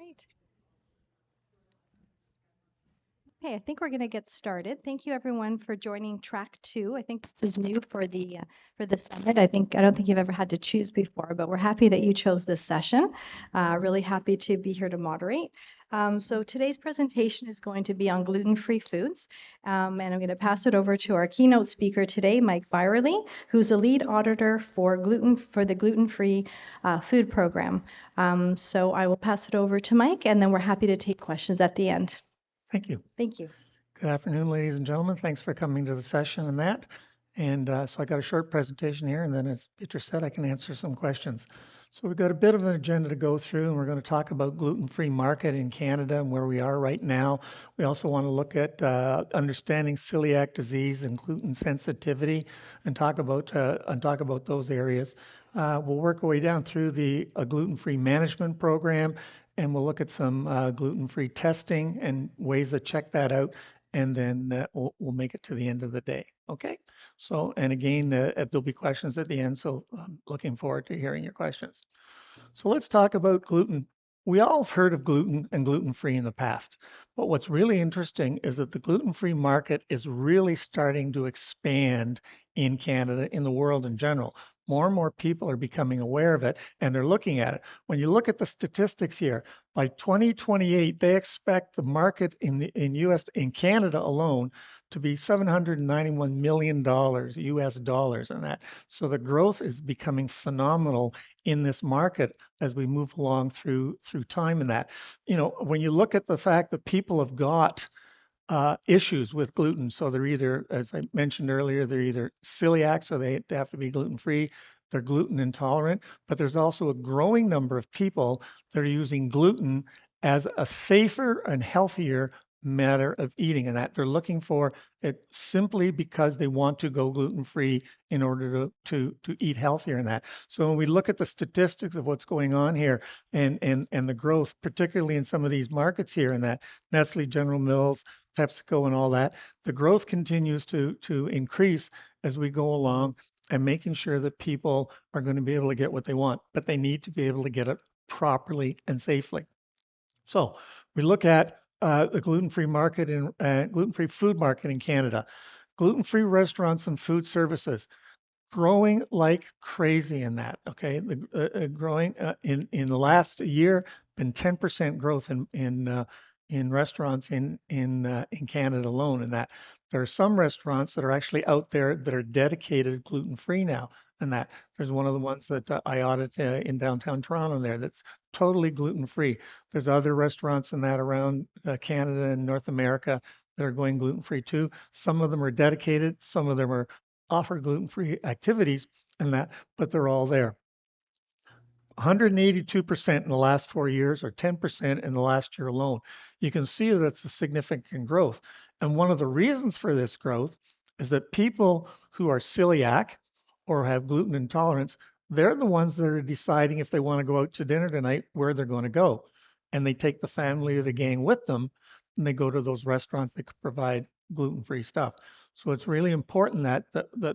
Right. Okay, I think we're going to get started. Thank you everyone for joining track 2. I think this is new for the summit. I don't think you've ever had to choose before, but we're happy that you chose this session. Really happy to be here to moderate. So today's presentation is going to be on gluten-free foods, and I'm going to pass it over to our keynote speaker today, Mike Byerley, who's a lead auditor for the gluten-free food program. So I will pass it over to Mike, and then we're happy to take questions at the end. Thank you. Thank you. Good afternoon, ladies and gentlemen. Thanks for coming to the session and that. And so I got a short presentation here, and then as Peter said, I can answer some questions. So we've got a bit of an agenda to go through, and we're going to talk about gluten-free market in Canada and where we are right now. We also want to look at understanding celiac disease and gluten sensitivity, and talk about those areas. We'll work our way down through the gluten-free management program, and we'll look at some gluten-free testing and ways to check that out, and then we'll make it to the end of the day. Okay. So, and again, there'll be questions at the end. So I'm looking forward to hearing your questions. So let's talk about gluten. We all have heard of gluten and gluten-free in the past, but what's really interesting is that the gluten-free market is really starting to expand in Canada, in the world in general. More and more people are becoming aware of it, and they're looking at it. When you look at the statistics here, by 2028, they expect the market in Canada alone to be $791 million US dollars in that. So the growth is becoming phenomenal in this market as we move along through time in that. You know, when you look at the fact that people have got issues with gluten. So they're either, as I mentioned earlier, they're either celiac, so they have to be gluten-free, they're gluten intolerant, but there's also a growing number of people that are using gluten as a safer and healthier matter of eating, and that they're looking for it simply because they want to go gluten-free in order to eat healthier in that. So when we look at the statistics of what's going on here and the growth, particularly in some of these markets here in that Nestle, General Mills, PepsiCo and all that, the growth continues to increase as we go along and making sure that people are going to be able to get what they want, but they need to be able to get it properly and safely. So we look at the gluten-free market and gluten-free food market in Canada. Gluten-free restaurants and food services growing like crazy in that. Okay, growing in the last year, been 10% growth in restaurants in Canada alone. And that there are some restaurants that are actually out there that are dedicated gluten free now. And that there's one of the ones that I audit in downtown Toronto there that's totally gluten free. There's other restaurants in that around Canada and North America that are going gluten free too. Some of them are dedicated, some of them are offer gluten-free activities and that, but they're all there. 182% in the last 4 years or 10% in the last year alone. You can see that's a significant growth. And one of the reasons for this growth is that people who are celiac or have gluten intolerance, they're the ones that are deciding if they want to go out to dinner tonight, where they're going to go. And they take the family or the gang with them and they go to those restaurants that could provide gluten-free stuff. So it's really important that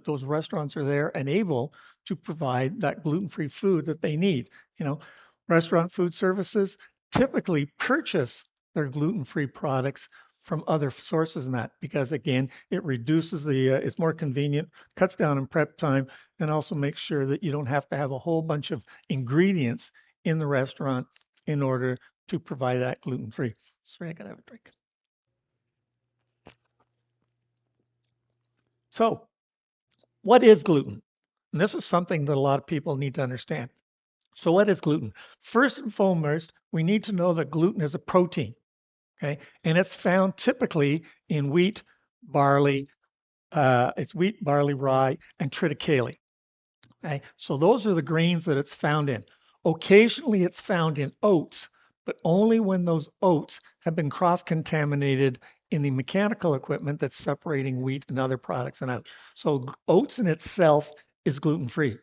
those restaurants are there and able to provide that gluten-free food that they need. You know, restaurant food services typically purchase their gluten-free products from other sources and that because again, it reduces it's more convenient, cuts down on prep time, and also makes sure that you don't have to have a whole bunch of ingredients in the restaurant in order to provide that gluten-free. Sorry, I gotta have a drink. So, what is gluten? And this is something that a lot of people need to understand. So what is gluten? First and foremost, we need to know that gluten is a protein, okay? And it's found typically in wheat, barley, it's wheat, barley, rye, and triticale. Okay? So those are the grains that it's found in. Occasionally it's found in oats, but only when those oats have been cross-contaminated in the mechanical equipment that's separating wheat and other products and out. So oats in itself is gluten-free.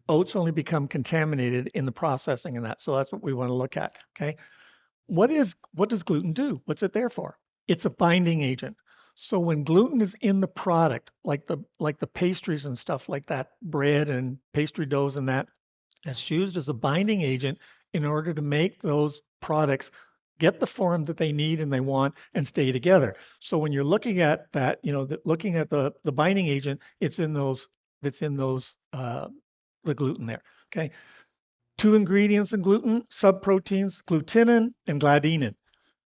Oats only become contaminated in the processing and that. So that's what we want to look at. Okay. What does gluten do? What's it there for? It's a binding agent. So when gluten is in the product, like the pastries and stuff like that, bread and pastry doughs and that, it's used as a binding agent in order to make those products get the form that they need and they want and stay together. So when you're looking at that, looking at the binding agent, it's in those the gluten there. Okay. Two ingredients in gluten, subproteins, glutenin and gliadinin.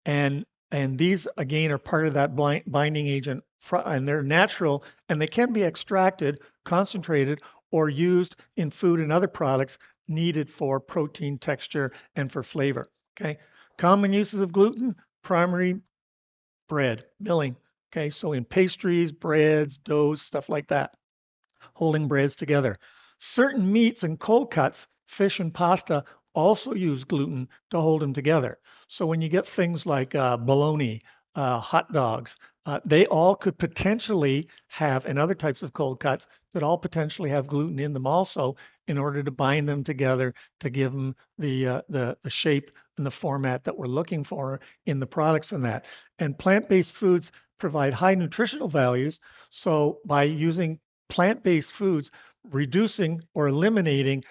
And and these again are part of that binding agent, and they're natural and they can be extracted, concentrated, or used in food and other products needed for protein, texture, and for flavor. Okay. Common uses of gluten, primary bread, milling. Okay. So in pastries, breads, doughs, stuff like that, holding breads together. Certain meats and cold cuts, fish and pasta, also use gluten to hold them together. So when you get things like bologna, hot dogs, they all could potentially have, and other types of cold cuts could all potentially have gluten in them also, in order to bind them together to give them the shape and the format that we're looking for in the products and that. And plant-based foods provide high nutritional values. So by using plant-based foods, reducing or eliminating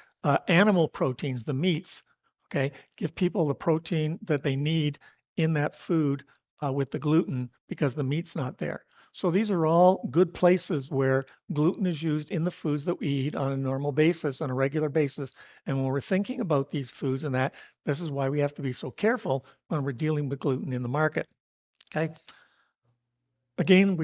animal proteins, the meats, okay, give people the protein that they need in that food with the gluten because the meat's not there. So these are all good places where gluten is used in the foods that we eat on a normal basis, on a regular basis. And when we're thinking about these foods and that, this is why we have to be so careful when we're dealing with gluten in the market. Okay. Again,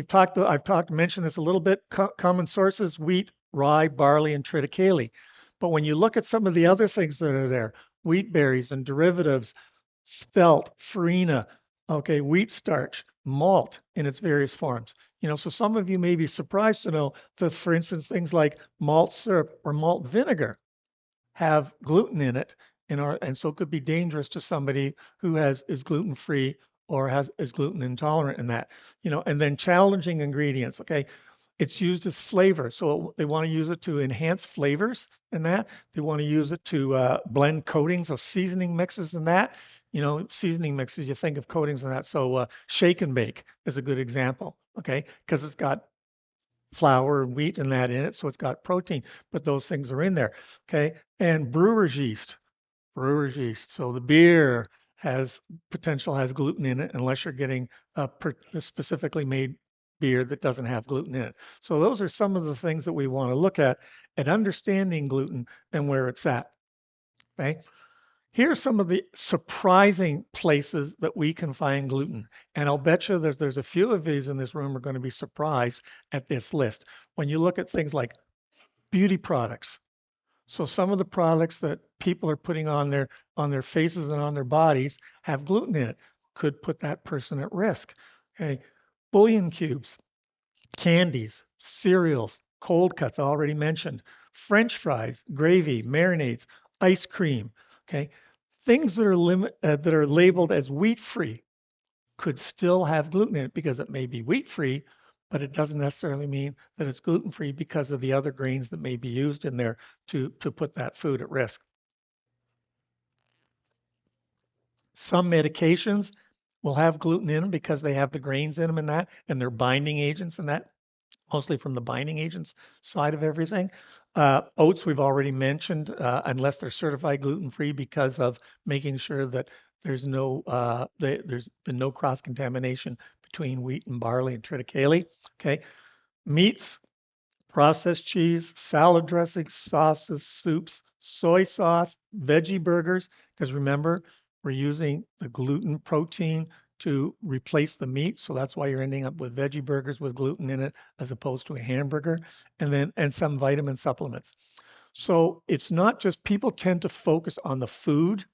mentioned this a little bit. Common sources: wheat, rye, barley, and triticale. But when you look at some of the other things that are there, wheat berries and derivatives, spelt, farina, okay, wheat starch, malt in its various forms. So some of you may be surprised to know that, for instance, things like malt syrup or malt vinegar have gluten in it, and so it could be dangerous to somebody who is gluten free or is gluten intolerant in that. And then challenging ingredients. Okay, it's used as flavor, so they want to use it to enhance flavors and that. They want to use it to blend coatings of seasoning mixes and that. Seasoning mixes, you think of coatings and that. So shake and bake is a good example. Okay, because it's got flour and wheat and that in it, so it's got protein, but those things are in there. Okay, and brewer's yeast. So the beer has gluten in it unless you're getting a specifically made beer that doesn't have gluten in it. So those are some of the things that we want to look at understanding gluten and where it's at. Okay. Here's some of the surprising places that we can find gluten. And I'll bet you there's a few of these in this room are going to be surprised at this list. When you look at things like beauty products. So some of the products that people are putting on their faces and on their bodies have gluten in it. Could put that person at risk. Okay. Bouillon cubes, candies, cereals, cold cuts, I already mentioned, French fries, gravy, marinades, ice cream. Okay. Things that are labeled as wheat free could still have gluten in it because it may be wheat free, but it doesn't necessarily mean that it's gluten free because of the other grains that may be used in there to put that food at risk. Some medications will have gluten in them because they have the grains in them and that, and they're binding agents and that, mostly from the binding agents side of everything. Oats, we've already mentioned, unless they're certified gluten-free because of making sure that there's been no cross-contamination between wheat and barley and triticale. Okay, meats, processed cheese, salad dressings, sauces, soups, soy sauce, veggie burgers, because remember, we're using the gluten protein to replace the meat. So that's why you're ending up with veggie burgers with gluten in it as opposed to a hamburger, and some vitamin supplements. So it's not just people tend to focus on the food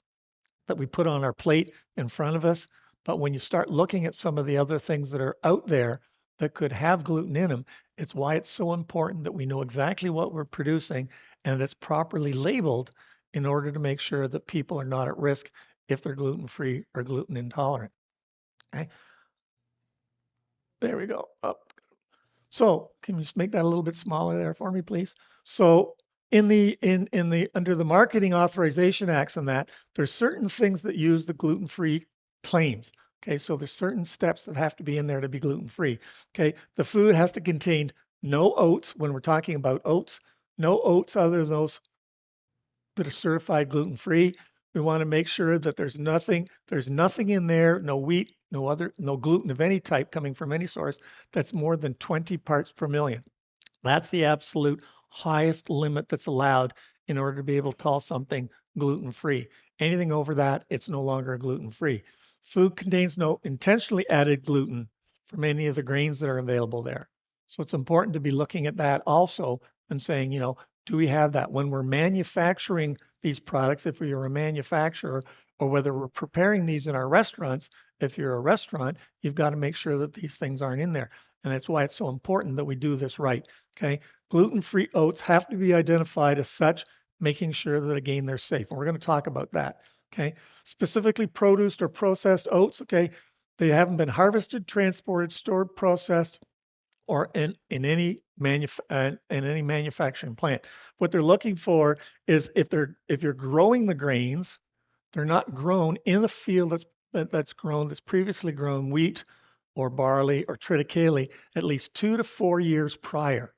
that we put on our plate in front of us. But when you start looking at some of the other things that are out there that could have gluten in them, it's why it's so important that we know exactly what we're producing and it's properly labeled in order to make sure that people are not at risk if they're gluten free or gluten intolerant. Okay, there we go. Up. So can you just make that a little bit smaller there for me, please? So in the under the Marketing Authorization Acts and that, there's certain things that use the gluten-free claims. Okay, so there's certain steps that have to be in there to be gluten-free. Okay, the food has to contain no oats when we're talking about oats, no oats other than those that are certified gluten-free, We want to make sure that there's nothing in there, no wheat, no gluten of any type coming from any source that's more than 20 parts per million. That's the absolute highest limit that's allowed in order to be able to call something gluten-free. Anything over that, it's no longer gluten-free. Food contains no intentionally added gluten from any of the grains that are available there. So it's important to be looking at that also and saying, do we have that when we're manufacturing these products, if we are a manufacturer, or whether we're preparing these in our restaurants, if you're a restaurant, you've got to make sure that these things aren't in there. And that's why it's so important that we do this right. Okay. Gluten-free oats have to be identified as such, making sure that again, they're safe. And we're going to talk about that. Okay. Specifically produced or processed oats. Okay. They haven't been harvested, transported, stored, processed, or in any manufacturing plant. What they're looking for is if you're growing the grains, they're not grown in a field that's previously grown wheat or barley or triticale at least 2 to 4 years prior.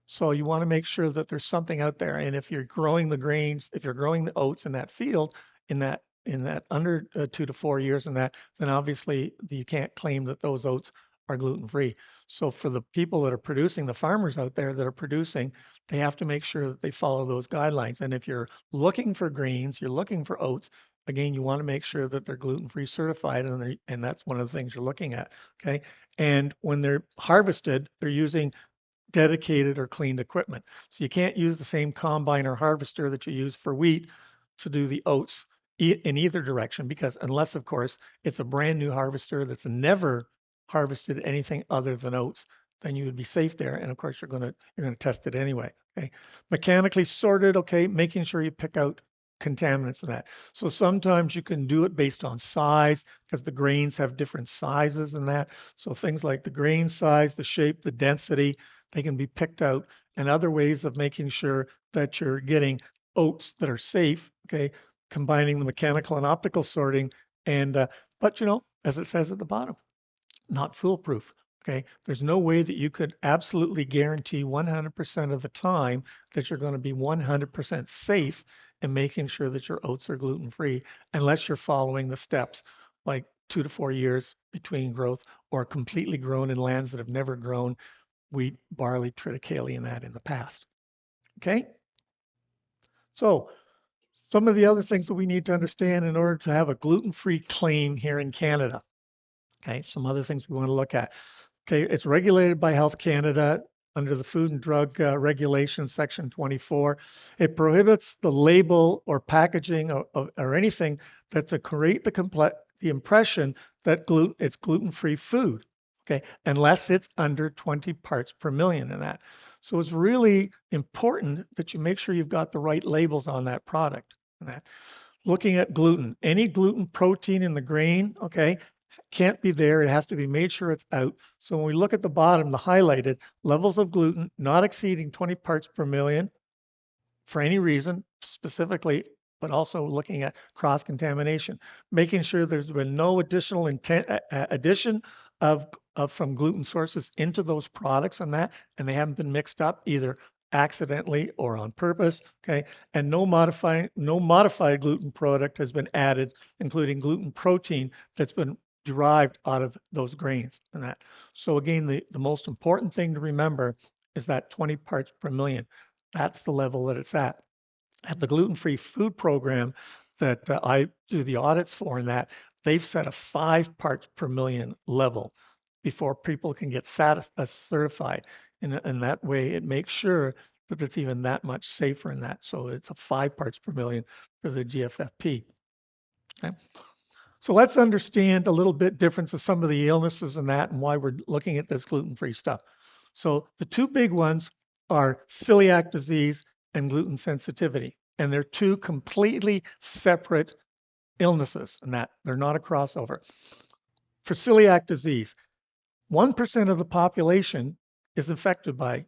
So you want to make sure that there's something out there. And if you're growing the grains, if you're growing the oats in that field, in that under 2 to 4 years in that, then obviously you can't claim that those oats are gluten free. So for the people that are producing, the farmers out there that are producing, they have to make sure that they follow those guidelines. And if you're looking for grains, you're looking for oats, again, you want to make sure that they're gluten free certified, and that's one of the things you're looking at. Okay. And when they're harvested, they're using dedicated or cleaned equipment. So you can't use the same combine or harvester that you use for wheat to do the oats in either direction, because unless of course it's a brand new harvester that's never harvested anything other than oats, then you would be safe there. And of course you're going to test it anyway. Okay. Mechanically sorted. Okay. Making sure you pick out contaminants in that. So sometimes you can do it based on size because the grains have different sizes in that. So things like the grain size, the shape, the density, they can be picked out, and other ways of making sure that you're getting oats that are safe. Okay, combining the mechanical and optical sorting, and but as it says at the bottom, not foolproof. Okay, there's no way that you could absolutely guarantee 100% of the time that you're going to be 100% safe in making sure that your oats are gluten free, unless you're following the steps like 2 to 4 years between growth, or completely grown in lands that have never grown wheat, barley, triticale, and that in the past. Okay? So some of the other things that we need to understand in order to have a gluten-free claim here in Canada. Okay, some other things we want to look at. Okay, it's regulated by Health Canada under the Food and Drug Regulation, Section 24. It prohibits the label or packaging or anything that's to create the impression that it's gluten-free food. Okay, unless it's under 20 parts per million in that. So it's really important that you make sure you've got the right labels on that product. Looking at gluten, any gluten protein in the grain, okay, can't be there. It has to be made sure it's out. So when we look at the bottom, the highlighted levels of gluten not exceeding 20 parts per million for any reason specifically, but also looking at cross-contamination, making sure there's been no additional addition of from gluten sources into those products and they haven't been mixed up either accidentally or on purpose. Okay, and no modified gluten product has been added, including gluten protein that's been derived out of those grains and that. So again, the most important thing to remember is that 20 parts per million. That's the level that it's at. At the Gluten Free Food Program that I do the audits for, and that they've set a 5 parts per million level before people can get certified. And that way it makes sure that it's even that much safer in that. So it's a 5 parts per million for the GFFP. Okay. So let's understand a little bit difference of some of the illnesses and that and why we're looking at this gluten-free stuff. So the two big ones are celiac disease and gluten sensitivity. And they're two completely separate illnesses and that they're not a crossover. For celiac disease, 1% of the population is affected by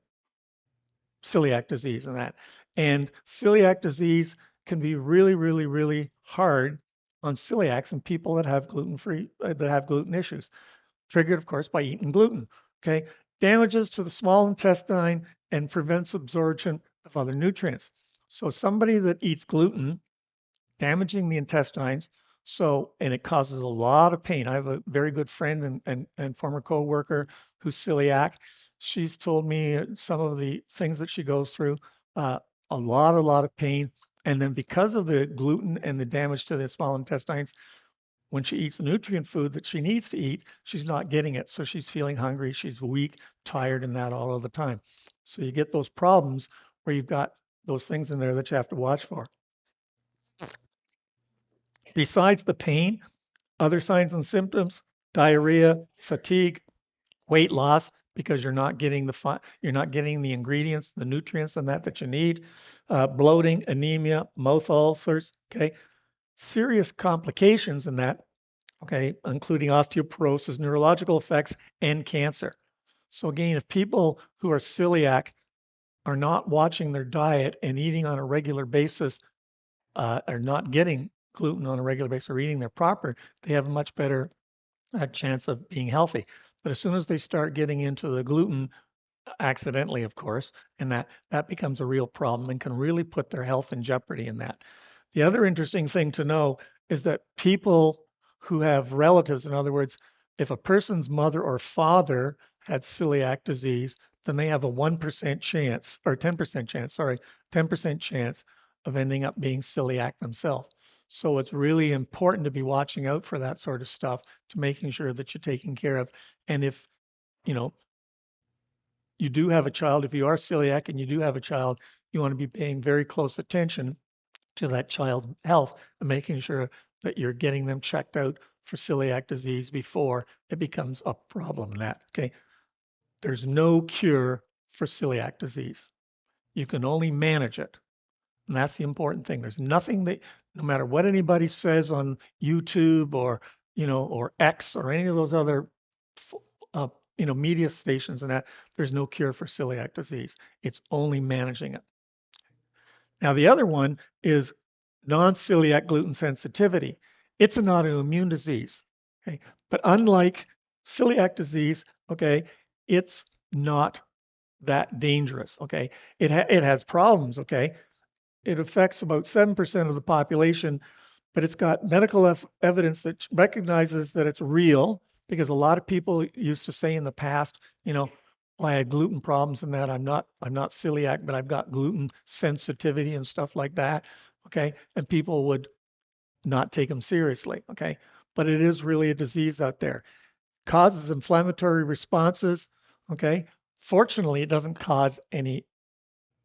celiac disease and that. And celiac disease can be really, really, really hard on celiacs and people that have gluten issues, triggered, of course, by eating gluten. Okay, damages to the small intestine and prevents absorption of other nutrients. So somebody that eats gluten damaging the intestines. So, and it causes a lot of pain. I have a very good friend and former coworker who's celiac. She's told me some of the things that she goes through, uh, a lot of pain. And then because of the gluten and the damage to the small intestines, when she eats the nutrient food that she needs to eat, she's not getting it. So she's feeling hungry, she's weak, tired, and that all of the time. So you get those problems where you've got those things in there that you have to watch for. Besides the pain, other signs and symptoms, diarrhea, fatigue, weight loss because you're not getting the ingredients, the nutrients and that you need, bloating, anemia, mouth ulcers, okay? Serious complications in that, okay, including osteoporosis, neurological effects, and cancer. So again, if people who are celiac are not watching their diet and eating on a regular basis, are not getting gluten on a regular basis or eating their proper, they have a much better chance of being healthy. But as soon as they start getting into the gluten, accidentally, of course, and that becomes a real problem and can really put their health in jeopardy in that. The other interesting thing to know is that people who have relatives, in other words, if a person's mother or father had celiac disease, then they have a 1% chance, or 10% chance, sorry, 10% chance of ending up being celiac themselves. So it's really important to be watching out for that sort of stuff, to making sure that you're taking care of. And if, you know, you do have a child, if you are celiac and you do have a child, you want to be paying very close attention to that child's health and making sure that you're getting them checked out for celiac disease before it becomes a problem. That, okay? There's no cure for celiac disease. You can only manage it. And that's the important thing. There's nothing that, no matter what anybody says on YouTube or, or X or any of those other, uh, media stations and that, there's no cure for celiac disease. It's only managing it. Now, the other one is non-celiac gluten sensitivity. It's an autoimmune disease. Okay. But unlike celiac disease, okay, it's not that dangerous. Okay. It has problems. Okay. It affects about 7% of the population, but it's got medical evidence that recognizes that it's real, because a lot of people used to say in the past, well, I had gluten problems and that I'm not celiac, but I've got gluten sensitivity and stuff like that. Okay. And people would not take them seriously. Okay. But it is really a disease out there. Causes inflammatory responses. Okay. Fortunately, it doesn't cause any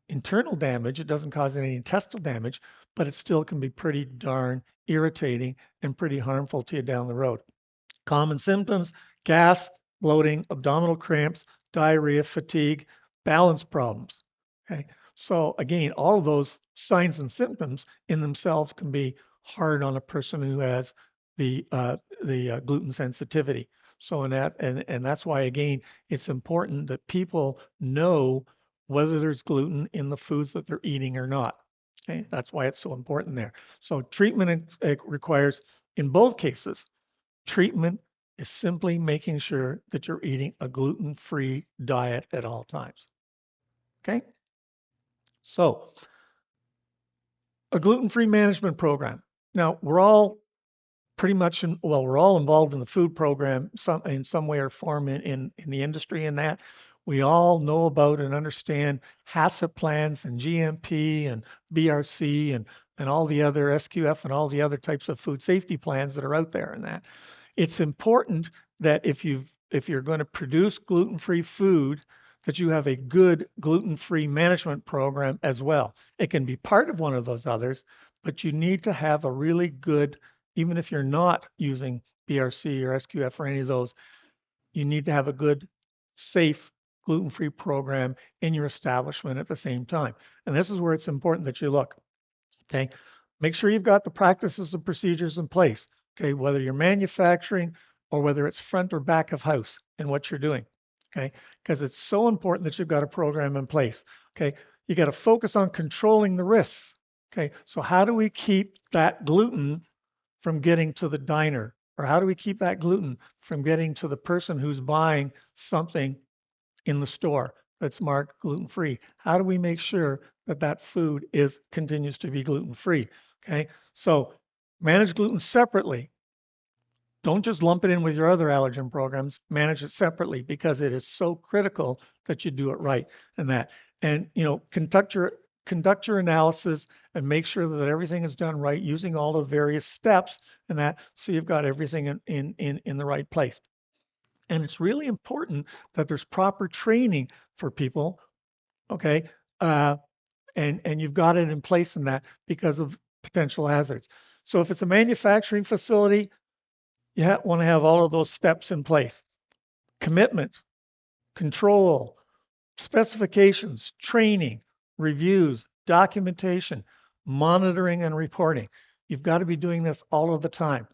internal damage. It doesn't cause any intestinal damage, but it still can be pretty darn irritating and pretty harmful to you down the road. Common symptoms: gas, bloating, abdominal cramps, diarrhea, fatigue, balance problems. Okay. So again, all of those signs and symptoms in themselves can be hard on a person who has the gluten sensitivity. So in that, and that's why again, it's important that people know whether there's gluten in the foods that they're eating or not. Okay, that's why it's so important there. So treatment requires, in both cases, treatment is simply making sure that you're eating a gluten-free diet at all times. Okay? So, a gluten-free management program. Now, we're all pretty much we're all involved in the food program in some way or form in the industry, in that we all know about and understand HACCP plans and GMP and BRC and all the other SQF and all the other types of food safety plans that are out there. And that it's important that if you're going to produce gluten-free food, that you have a good gluten-free management program as well. It can be part of one of those others, but you need to have a really good, even if you're not using BRC or SQF or any of those, you need to have a good, safe gluten-free program in your establishment at the same time. And this is where it's important that you look. Okay. Make sure you've got the practices and procedures in place. Okay. Whether you're manufacturing or whether it's front or back of house in what you're doing. Okay. Because it's so important that you've got a program in place. Okay. You got to focus on controlling the risks. Okay. So how do we keep that gluten from getting to the diner? Or how do we keep that gluten from getting to the person who's buying something in the store that's marked gluten free? How do we make sure that that food continues to be gluten free? Okay, so manage gluten separately. Don't just lump it in with your other allergen programs. Manage it separately because it is so critical that you do it right and that. And conduct your analysis and make sure that everything is done right using all the various steps and that so you've got everything in the right place. And it's really important that there's proper training for people, okay? Uh, and you've got it in place in that because of potential hazards. So if it's a manufacturing facility, you want to have all of those steps in place. Commitment, control, specifications, training, reviews, documentation, monitoring, and reporting. You've got to be doing this all of the time.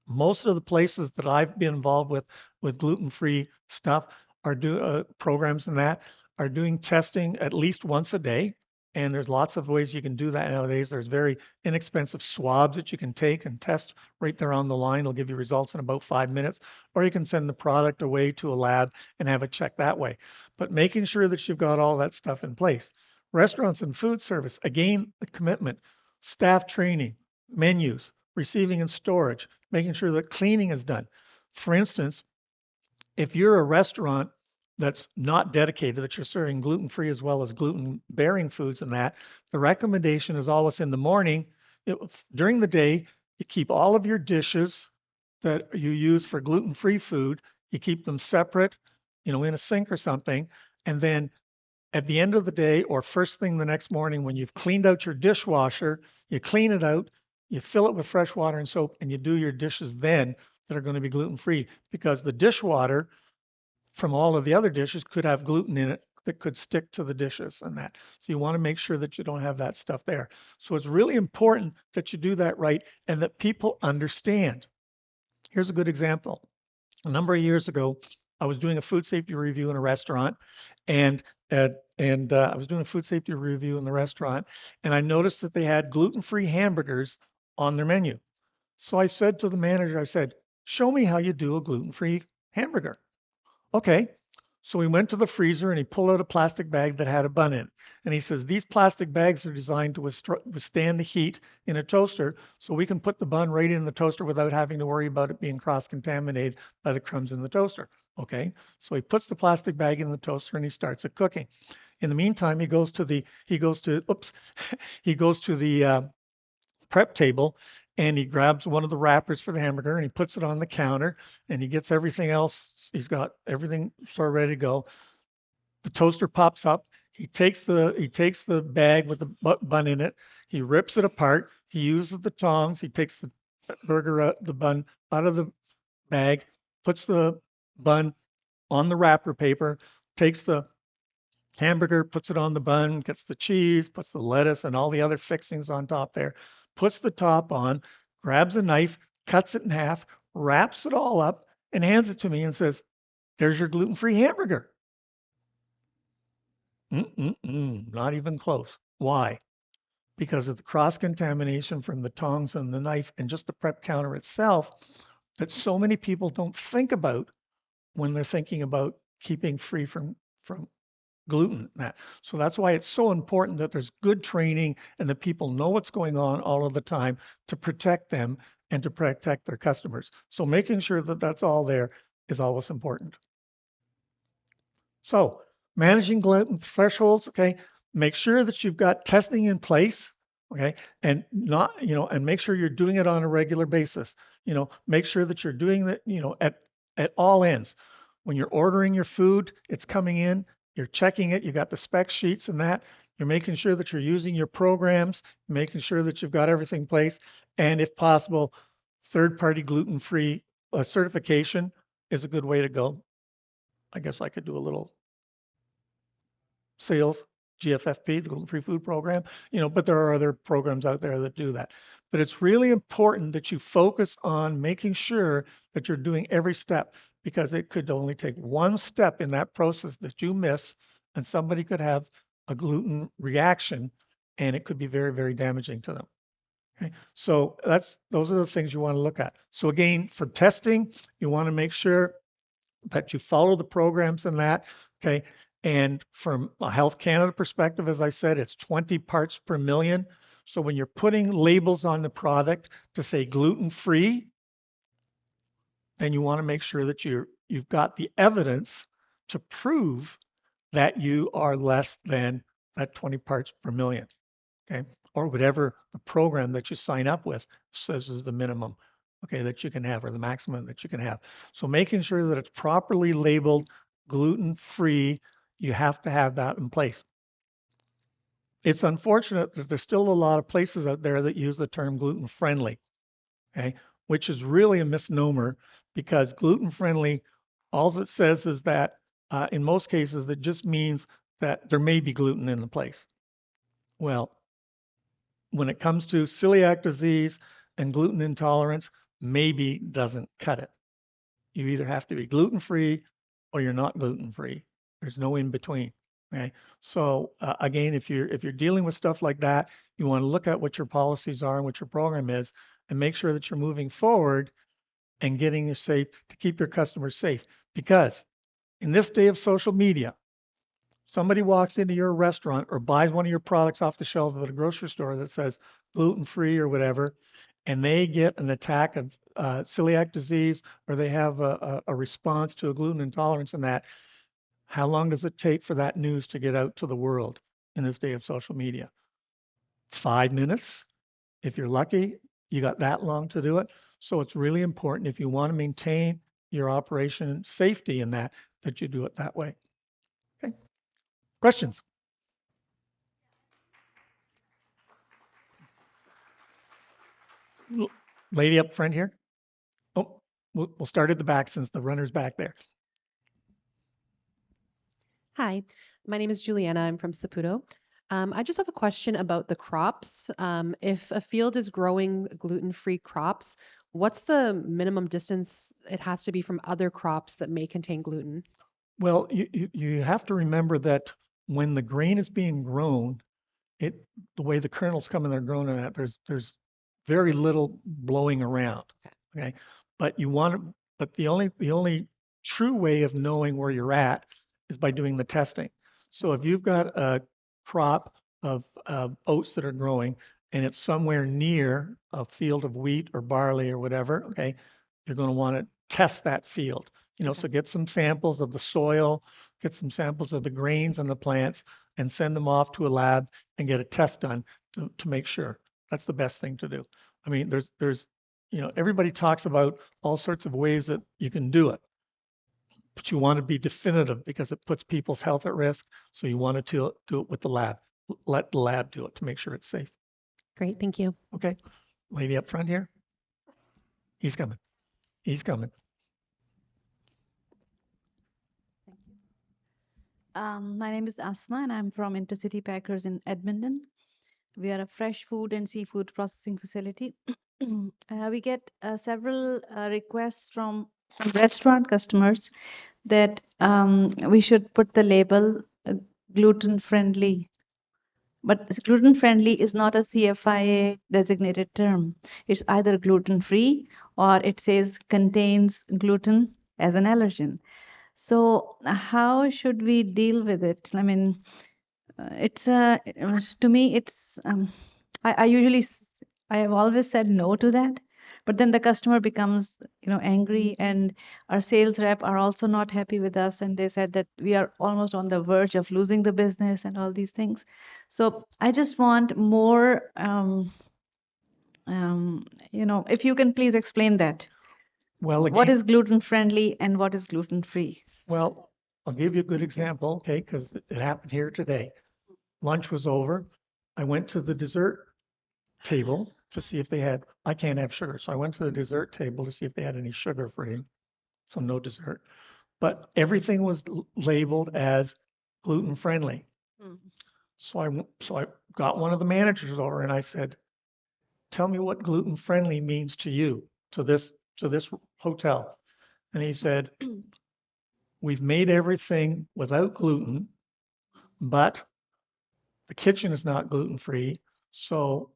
Most of the places that I've been involved with gluten-free stuff are programs and that are doing testing at least once a day. And there's lots of ways you can do that nowadays. There's very inexpensive swabs that you can take and test right there on the line. It'll give you results in about 5 minutes, or you can send the product away to a lab and have it checked that way. But making sure that you've got all that stuff in place. Restaurants and food service, again, the commitment, staff training, menus, receiving and storage, making sure that cleaning is done. For instance, if you're a restaurant that's not dedicated, that you're serving gluten-free as well as gluten-bearing foods and that, the recommendation is always in the morning. During the day, you keep all of your dishes that you use for gluten-free food, you keep them separate, in a sink or something, and then at the end of the day or first thing the next morning when you've cleaned out your dishwasher, you clean it out, you fill it with fresh water and soap, and you do your dishes then that are going to be gluten free because the dishwater from all of the other dishes could have gluten in it that could stick to the dishes and that. So you want to make sure that you don't have that stuff there. So it's really important that you do that right and that people understand. Here's a good example. A number of years ago, I was doing a food safety review in a restaurant, and I was doing a food safety review in the restaurant, and I noticed that they had gluten-free hamburgers on their menu. So I said to the manager, I said, "Show me how you do a gluten-free hamburger." Okay. So we went to the freezer and he pulled out a plastic bag that had a bun in it. And he says, these plastic bags are designed to withstand the heat in a toaster, so we can put the bun right in the toaster without having to worry about it being cross-contaminated by the crumbs in the toaster. Okay. So he puts the plastic bag in the toaster and he starts it cooking. In the meantime, he goes to the prep table and he grabs one of the wrappers for the hamburger and he puts it on the counter and he gets everything else. He's got everything sort of ready to go. The toaster pops up. He takes the bag with the bun in it. He rips it apart. He uses the tongs. He takes the bun out of the bag, puts the bun on the wrapper paper, takes the hamburger, puts it on the bun, gets the cheese, puts the lettuce and all the other fixings on top there, puts the top on, grabs a knife, cuts it in half, wraps it all up, and hands it to me and says, "There's your gluten-free hamburger." Not even close. Why? Because of the cross-contamination from the tongs and the knife and just the prep counter itself that so many people don't think about when they're thinking about keeping free from gluten. So that's why it's so important that there's good training and that people know what's going on all of the time to protect them and to protect their customers. So making sure that that's all there is always important. So managing gluten thresholds, okay, make sure that you've got testing in place, okay, and not, and make sure you're doing it on a regular basis. Make sure that you're doing that, at all ends. When you're ordering your food, it's coming in, you're checking it, you got the spec sheets and that, you're making sure that you're using your programs, making sure that you've got everything in place, and if possible, third-party gluten-free certification is a good way to go. I guess I could do a little sales, GFFP, the Gluten Free Food Program, but there are other programs out there that do that. But it's really important that you focus on making sure that you're doing every step because it could only take one step in that process that you miss and somebody could have a gluten reaction and it could be very, very damaging to them. Okay, so those are the things you want to look at. So again, for testing, you want to make sure that you follow the programs in that. Okay. And from a Health Canada perspective, as I said, it's 20 parts per million. So when you're putting labels on the product to say gluten free, then you want to make sure that you've got the evidence to prove that you are less than that 20 parts per million, okay? Or whatever the program that you sign up with says is the minimum, okay, that you can have, or the maximum that you can have. So making sure that it's properly labeled gluten-free, you have to have that in place. It's unfortunate that there's still a lot of places out there that use the term gluten-friendly, okay, which is really a misnomer, because gluten-friendly, all it says is that in most cases, it just means that there may be gluten in the place. Well, when it comes to celiac disease and gluten intolerance, maybe doesn't cut it. You either have to be gluten-free or you're not gluten-free. There's no in between. Okay. So again, if you're dealing with stuff like that, you want to look at what your policies are and what your program is, and make sure that you're moving forward and getting you safe to keep your customers safe. Because in this day of social media, somebody walks into your restaurant or buys one of your products off the shelves at a grocery store that says gluten-free or whatever, and they get an attack of celiac disease, or they have a response to a gluten intolerance and that, how long does it take for that news to get out to the world in this day of social media? 5 minutes. If you're lucky, you got that long to do it. So it's really important, if you want to maintain your operation safety in that you do it that way. Okay. Questions? Lady up front here. Oh, we'll start at the back since the runner's back there. Hi, my name is Juliana. I'm from Saputo. I just have a question about the crops. If a field is growing gluten-free crops, what's the minimum distance it has to be from other crops that may contain gluten? Well, you have to remember that when the grain is being grown, the way the kernels come in, they're grown in that, there's very little blowing around. Okay. But the only true way of knowing where you're at is by doing the testing. So if you've got a crop of oats that are growing and it's somewhere near a field of wheat or barley or whatever, okay, you're going to want to test that field. So get some samples of the soil, get some samples of the grains and the plants, and send them off to a lab and get a test done to make sure. That's the best thing to do. I mean, everybody talks about all sorts of ways that you can do it, but you want to be definitive because it puts people's health at risk. So you want to do it with the lab. Let the lab do it to make sure it's safe. Great, thank you. Okay. Lady up front here. He's coming. He's coming. My name is Asma, and I'm from Intercity Packers in Edmonton. We are a fresh food and seafood processing facility. We get several requests from some restaurant customers that we should put the label gluten friendly. But gluten friendly is not a CFIA designated term. It's either gluten free or it says contains gluten as an allergen. So, how should we deal with it? I mean, it's to me, I usually, I have always said no to that, but then the customer becomes, angry, and our sales rep are also not happy with us, and they said that we are almost on the verge of losing the business and all these things. So, I just want more, if you can please explain that. Well, What again, is gluten friendly and what is gluten free? well, I'll give you a good example, okay, because it happened here today. Lunch was over. I went to the dessert table to see if they had, I can't have sugar. So I went to the dessert table to see if they had any sugar free. So no dessert. But everything was labeled as gluten friendly. Mm. So I got one of the managers over and I said, tell me what gluten friendly means to you, to this hotel. And he said, we've made everything without gluten, but the kitchen is not gluten free. So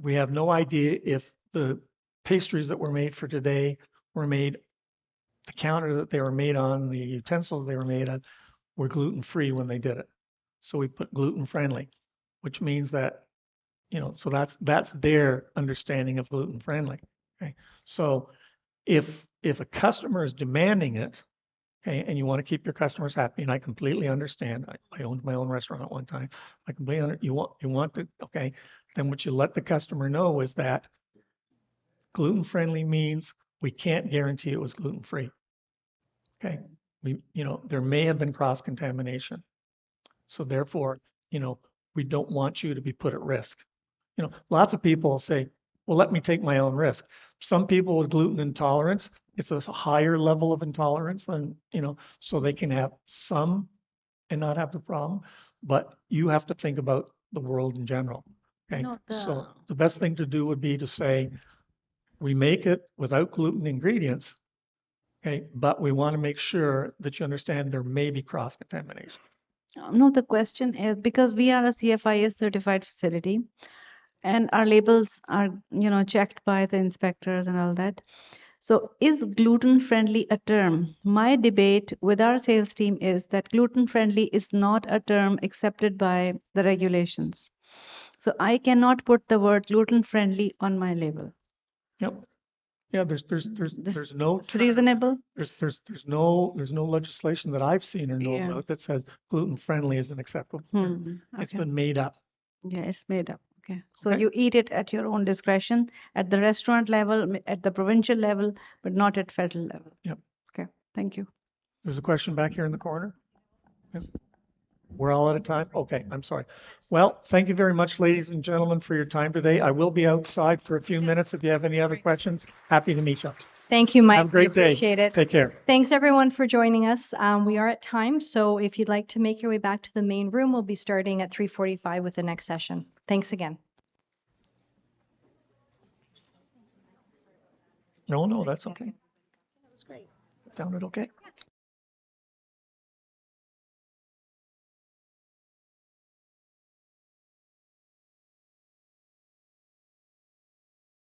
we have no idea if the pastries that were made for today were made, the counter that they were made on, the utensils they were made on, were gluten free when they did it. So we put gluten friendly, which means that So that's their understanding of gluten friendly. Okay. So if a customer is demanding it, okay, and you want to keep your customers happy, and I completely understand. I owned my own restaurant at one time. I completely you want to, okay, then what you let the customer know is that gluten friendly means we can't guarantee it was gluten free. Okay. There may have been cross contamination. So therefore, we don't want you to be put at risk. Lots of people say, well, let me take my own risk. Some people with gluten intolerance, it's a higher level of intolerance than, so they can have some and not have the problem. But you have to think about the world in general. Okay. No, So the best thing to do would be to say, we make it without gluten ingredients. Okay. But we want to make sure that you understand there may be cross contamination. no, the question is because we are a CFIS certified facility and our labels are, checked by the inspectors and all that. So is gluten friendly a term? My debate with our sales team is that gluten friendly is not a term accepted by the regulations. So I cannot put the word gluten friendly on my label. Yep. Yeah, there's no It's term, reasonable. there's no legislation that I've seen or know Yeah. about that says gluten friendly is an acceptable term. It's Okay. been made up. Yeah, it's made up. Okay. So Okay. you eat it at your own discretion at the restaurant level, at the provincial level, but not at federal level. Yep. Okay. Thank you. There's a question back here in the corner. Yep. We're all out of time? Okay, I'm sorry. Well, thank you very much, ladies and gentlemen, for your time today. I will be outside for a few minutes. If you have any other questions, happy to meet you. Thank you, Mike. Have a great We day. appreciate it. Take care. Thanks everyone for joining us. We are at time, so if you'd like to make your way back to the main room, we'll be starting at 3:45 with the next session. Thanks again. No, that's okay. That's great. Sounded okay.